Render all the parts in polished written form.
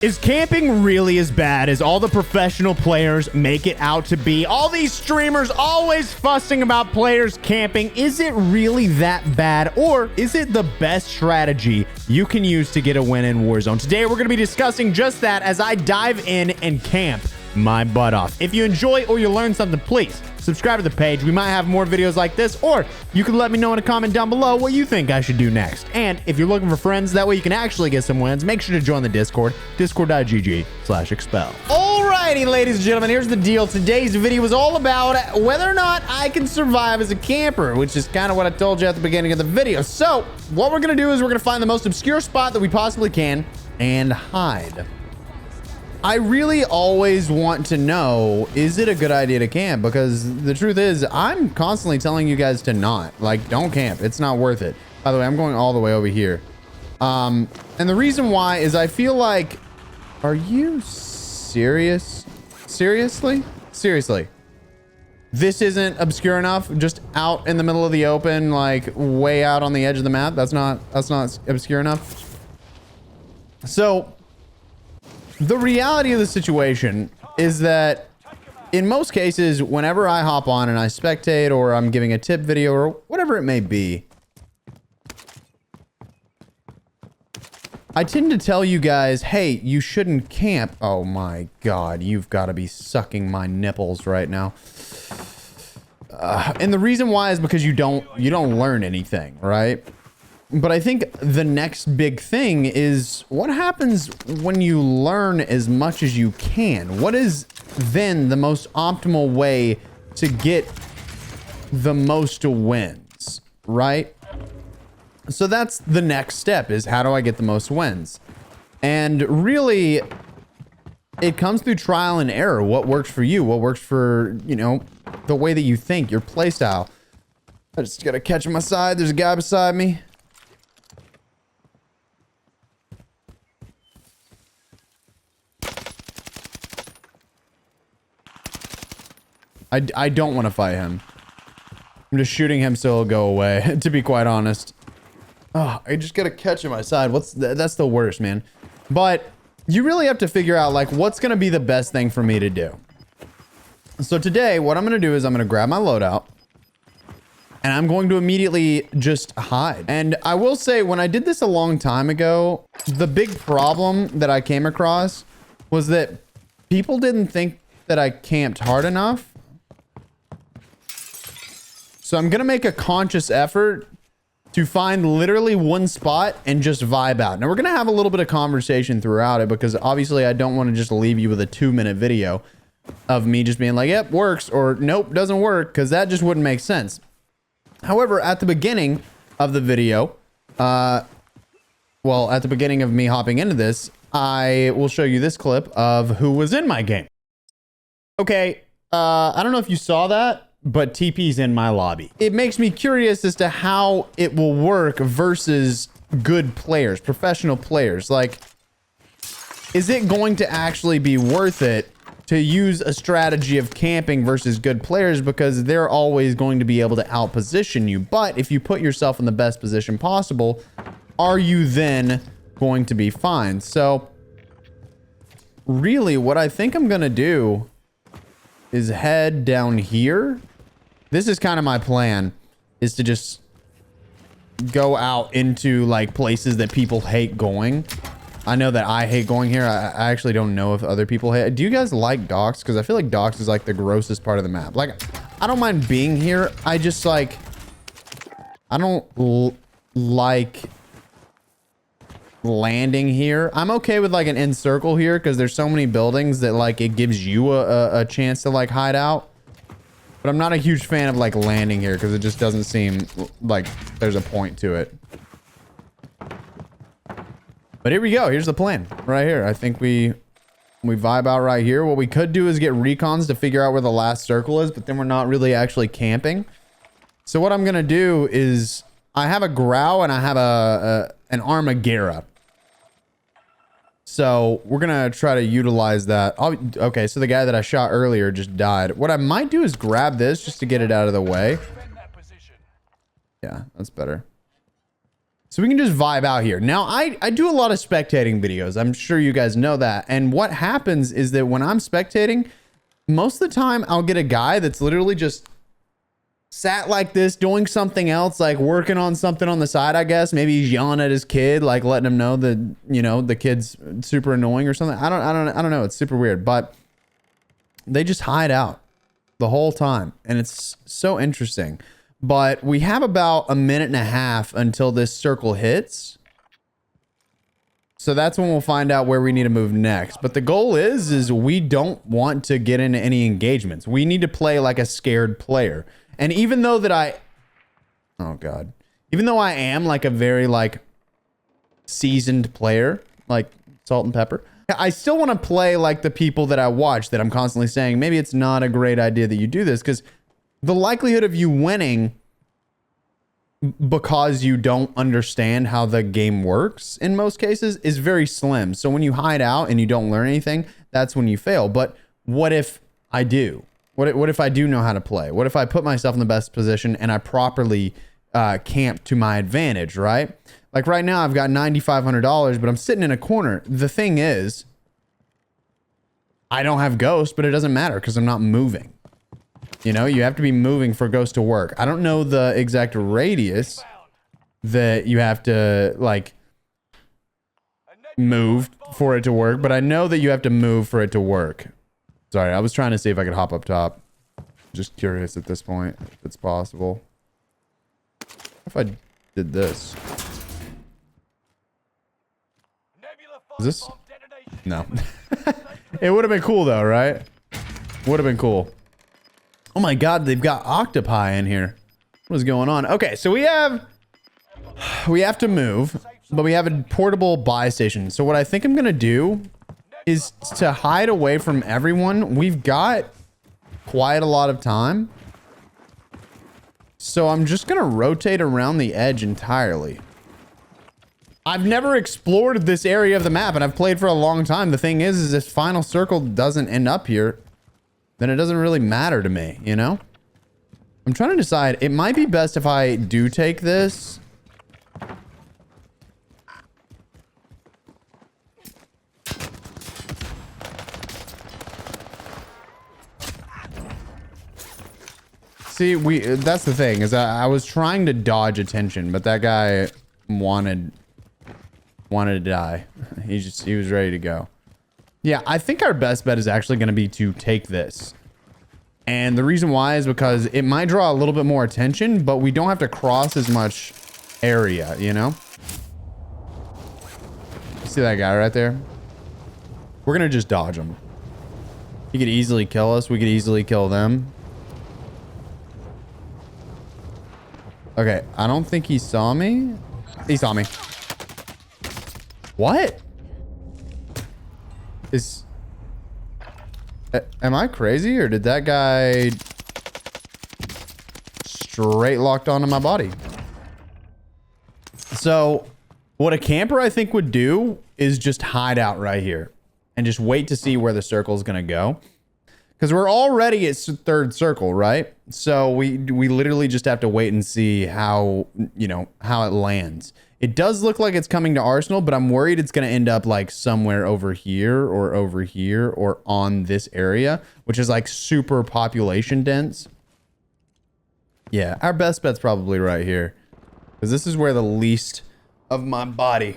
Is camping really as bad as all the professional players make it out to be? All these streamers always fussing about players camping. Is it really that bad? Or is it the best strategy you can use to get a win in Warzone? Today, we're going to be discussing just that as I dive in and camp my butt off. If you enjoy or you learn something, please subscribe to the page. We might have more videos like this, or you can let me know in a comment down below what you think I should do next. And if you're looking for friends, that way you can actually get some wins, make sure to join the Discord, discord.gg/expel. Alrighty, ladies and gentlemen, here's the deal. Today's video is all about whether or not I can survive as a camper, which is kind of what I told you at the beginning of the video. So what we're going to do is we're going to find the most obscure spot that we possibly can and hide. I really always want to know, is it a good idea to camp? Because the truth is, I'm constantly telling you guys to not. Like, don't camp. It's not worth it. By the way, I'm going all the way over here. And the reason why is I feel like... Are you serious? Seriously? Seriously. This isn't obscure enough? Just out in the middle of the open, like, way out on the edge of the map? That's not obscure enough? So... the reality of the situation is that in most cases, whenever I hop on and I spectate or I'm giving a tip video or whatever it may be, I tend to tell you guys, hey, you shouldn't camp. Oh my God, you've got to be sucking my nipples right now. And the reason why is because you don't learn anything, right? But I think the next big thing is what happens when you learn as much as you can? What is then the most optimal way to get the most wins, right? So that's the next step, is how do I get the most wins? And really, it comes through trial and error. What works for you? What works for, you know, the way that you think, your play style. I just gotta catch him aside. There's a guy beside me. I don't want to fight him. I'm just shooting him so he'll go away, to be quite honest. Oh, I just gotta catch him aside. That's the worst, man. But you really have to figure out, like, what's gonna be the best thing for me to do. So today, what I'm gonna do is I'm gonna grab my loadout, and I'm going to immediately just hide. And I will say, when I did this a long time ago, the big problem that I came across was that people didn't think that I camped hard enough. So I'm going to make a conscious effort to find literally one spot and just vibe out. Now we're going to have a little bit of conversation throughout it because obviously I don't want to just leave you with a 2-minute video of me just being like, yep, works, or nope, doesn't work, because that just wouldn't make sense. However, at the beginning of the video, well, at the beginning of me hopping into this, I will show you this clip of who was in my game. Okay, I don't know if you saw that, but TP's in my lobby. It makes me curious as to how it will work versus good players, professional players. Like, is it going to actually be worth it to use a strategy of camping versus good players, because they're always going to be able to outposition you? But if you put yourself in the best position possible, are you then going to be fine? So really what I think I'm gonna do is head down here. This is kind of my plan, is to just go out into like places that people hate going. I know that I hate going here. I actually don't know if other people hate. Do you guys like docks? Because I feel like docks is like the grossest part of the map. Like, I don't mind being here. I just like, I don't like landing here. I'm okay with like an end circle here because there's so many buildings that like it gives you a chance to like hide out. But I'm not a huge fan of like landing here because it just doesn't seem like there's a point to it. But here we go. Here's the plan right here. I think we vibe out right here. What we could do is get recons to figure out where the last circle is, but then we're not really actually camping. So what I'm going to do is I have a Grow and I have an Armagera. So we're going to try to utilize that. Okay, so the guy that I shot earlier just died. What I might do is grab this just to get it out of the way. Yeah, that's better. So we can just vibe out here. Now, I do a lot of spectating videos. I'm sure you guys know that. And what happens is that when I'm spectating, most of the time I'll get a guy that's literally just sat like this, doing something else, like working on something on the side, I guess. Maybe he's yelling at his kid, like letting him know that, you know, the kid's super annoying or something. I don't know. It's super weird, but they just hide out the whole time. And it's so interesting. But we have about a minute and a half until this circle hits. So that's when we'll find out where we need to move next. But the goal is we don't want to get into any engagements. We need to play like a scared player. And even though that oh God, even though I am like a very like seasoned player, like salt and pepper, I still want to play like the people that I watch that I'm constantly saying, maybe it's not a great idea that you do this, because the likelihood of you winning because you don't understand how the game works in most cases is very slim. So when you hide out and you don't learn anything, that's when you fail. But what if I do? What if I do know how to play? What if I put myself in the best position and I properly camp to my advantage, right? Like right now I've got $9,500, but I'm sitting in a corner. The thing is, I don't have ghost, but it doesn't matter because I'm not moving. You know, you have to be moving for ghost to work. I don't know the exact radius that you have to like move for it to work, but I know that you have to move for it to work. Sorry, I was trying to see if I could hop up top. Just curious at this point if it's possible. What if I did this? Is this? No. It would have been cool though, right? Would have been cool. Oh my God, they've got octopi in here. What is going on? Okay, so we have to move, but we have a portable buy station. So what I think I'm gonna do is to hide away from everyone. We've got quite a lot of time. So I'm just gonna rotate around the edge entirely. I've never explored this area of the map and I've played for a long time. The thing is if final circle doesn't end up here, then it doesn't really matter to me, you know? I'm trying to decide. It might be best if I do take this. See, that's the thing, is I was trying to dodge attention, but that guy wanted to die. He was ready to go. Yeah, I think our best bet is actually going to be to take this. And the reason why is because it might draw a little bit more attention, but we don't have to cross as much area, you know? See that guy right there? We're going to just dodge him. He could easily kill us. We could easily kill them. Okay, I don't think he saw me. He saw me. What? Am I crazy, or did that guy straight locked onto my body? So what a camper I think would do is just hide out right here and just wait to see where the circle is going to go. Because we're already at third circle, right? So we literally just have to wait and see how, you know, how it lands. It does look like it's coming to Arsenal, but I'm worried it's going to end up like somewhere over here or on this area, which is like super population dense. Yeah, our best bet's probably right here, because this is where the least of my body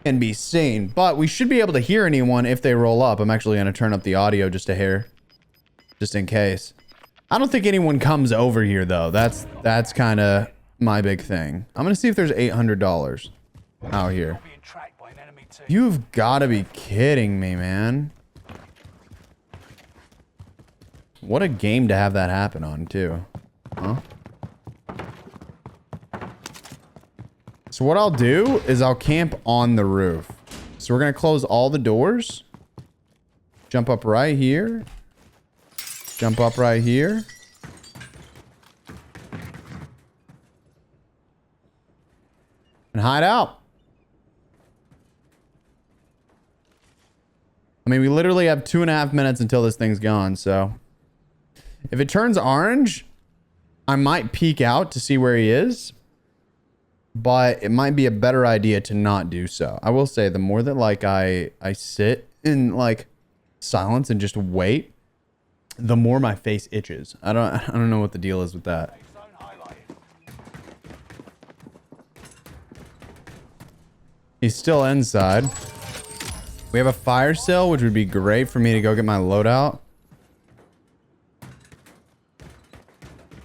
can be seen. But we should be able to hear anyone if they roll up. I'm actually going to turn up the audio just a hair, just in case. I don't think anyone comes over here though. That's kind of my big thing. I'm gonna see if there's $800 out here. You've got to be kidding me, man. What a game to have that happen on too, huh? So what I'll do is I'll camp on the roof. So we're gonna close all the doors, jump up right here, jump up right here. And hide out. I mean, we literally have 2.5 minutes until this thing's gone, so if it turns orange, I might peek out to see where he is. but it might be a better idea to not do so. I will say the more that like I sit in like silence and just wait, the more my face itches. I don't know what the deal is with that. He's still inside. We have a fire sale, which would be great for me to go get my loadout.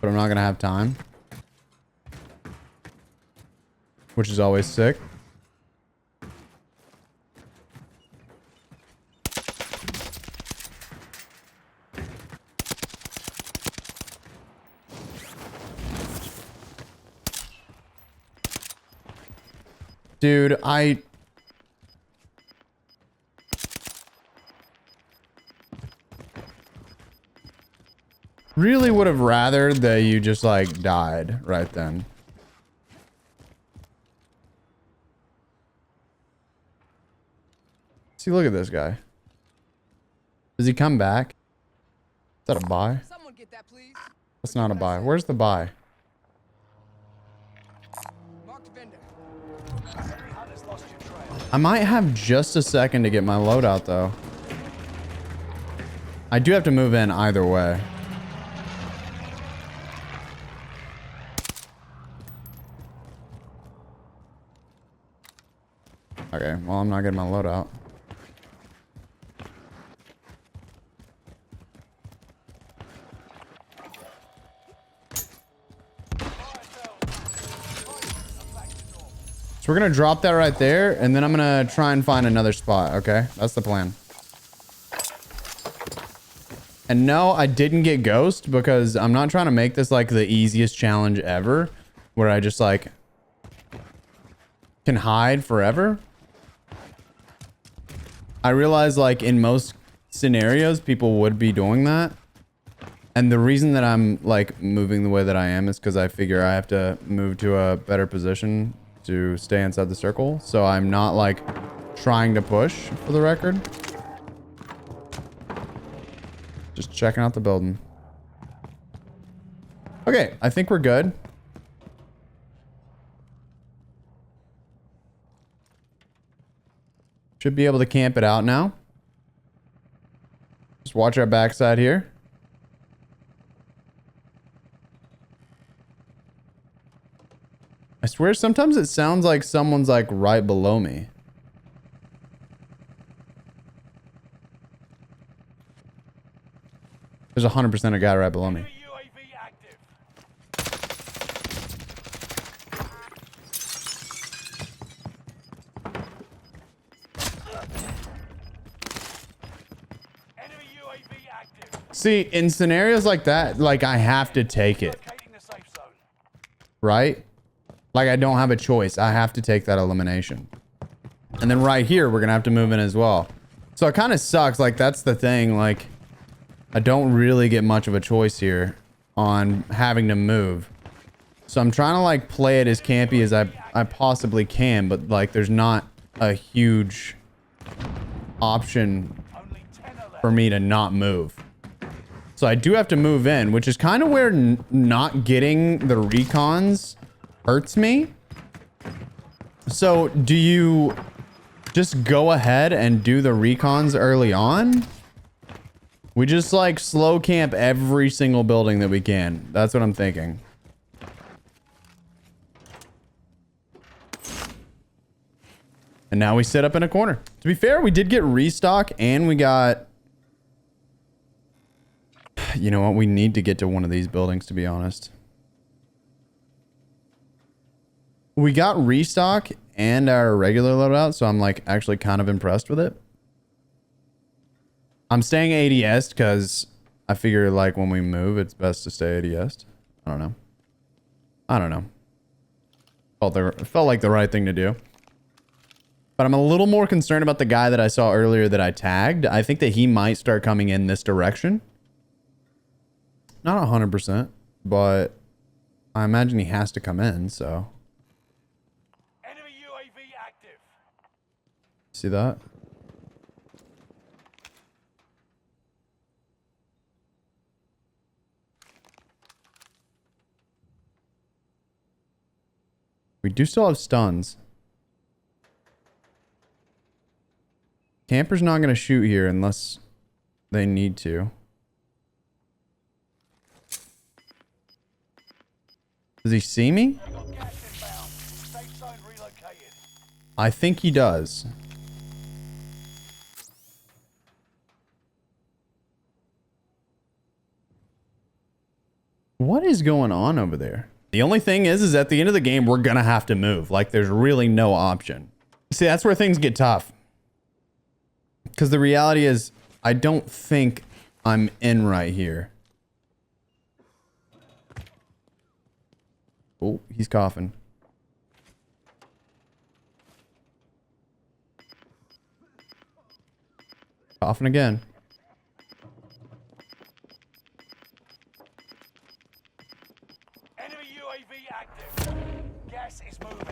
But I'm not gonna have time. Which is always sick. Dude, I really would have rathered that you just like died right then. See, look at this guy. Does he come back? Is that a buy? Someone get that, please. That's not a buy. Where's the buy? Marked vendor. I might have just a second to get my loadout though. I do have to move in either way. Okay, well, I'm not getting my loadout. So we're gonna drop that right there, and then I'm gonna try and find another spot, okay? That's the plan. And no, I didn't get ghost because I'm not trying to make this like the easiest challenge ever, where I just like can hide forever. I realize like in most scenarios, people would be doing that. And the reason that I'm like moving the way that I am is because I figure I have to move to a better position to stay inside the circle. So I'm not like trying to push, for the record. Just checking out the building. Okay, I think we're good. Should be able to camp it out now. Just watch our backside here. I swear sometimes it sounds like someone's like right below me. There's 100% a guy right below me. See, in scenarios like that, like I have to take it. Right? Like I don't have a choice. I have to take that elimination. And then right here, we're gonna have to move in as well. So it kind of sucks. Like that's the thing. Like I don't really get much of a choice here on having to move. So I'm trying to like play it as campy as I possibly can, but like there's not a huge option for me to not move. So I do have to move in, which is kind of where not getting the recons hurts me. So do you just go ahead and do the recons early on? We just like slow camp every single building that we can. That's what I'm thinking. And now we sit up in a corner. To be fair, we did get restock and we got... You know what? We need to get to one of these buildings, to be honest. We got restock and our regular loadout, so I'm like actually kind of impressed with it. I'm staying ADS because I figure like when we move, it's best to stay ADS. I don't know. I don't know. Felt like the right thing to do. But I'm a little more concerned about the guy that I saw earlier that I tagged. I think that he might start coming in this direction. Not 100%, but I imagine he has to come in, so. Enemy UAV active. See that? We do still have stuns. Camper's not going to shoot here unless they need to. Does he see me? I think he does. What is going on over there? The only thing is at the end of the game, we're going to have to move. Like, there's really no option. See, that's where things get tough. Because the reality is, I don't think I'm in right here. Oh, he's coughing. Coughing again. Enemy UAV active. Gas is moving.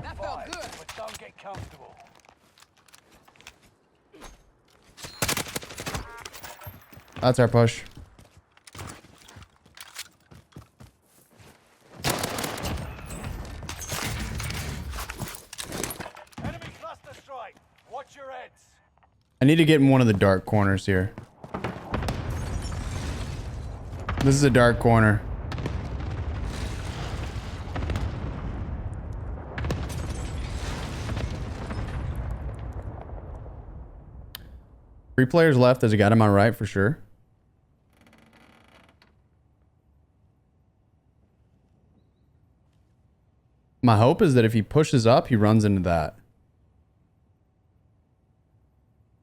That felt good. But don't get comfortable. That's our push. Enemy cluster strike. Watch your heads. I need to get in one of the dark corners here. This is a dark corner. Three players left. There's a guy to my right for sure. My hope is that if he pushes up, he runs into that.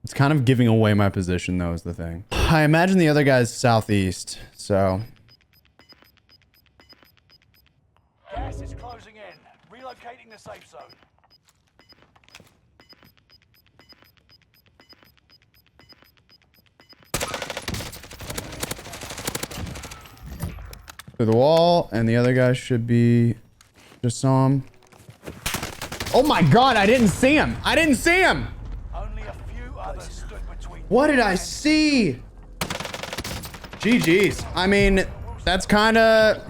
It's kind of giving away my position, though, is the thing. I imagine the other guy's southeast, so... Gas is closing in. Relocating the safe zone. Through the wall, and the other guy should be... Just saw him. Oh my god, I didn't see him! I didn't see him! Only a few others stood between. What did I see? GG's. I mean, that's kind of...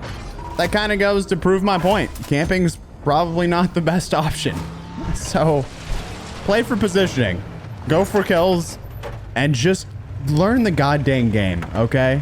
That kind of goes to prove my point. Camping's probably not the best option. So, play for positioning. Go for kills. And just learn the goddamn game, okay?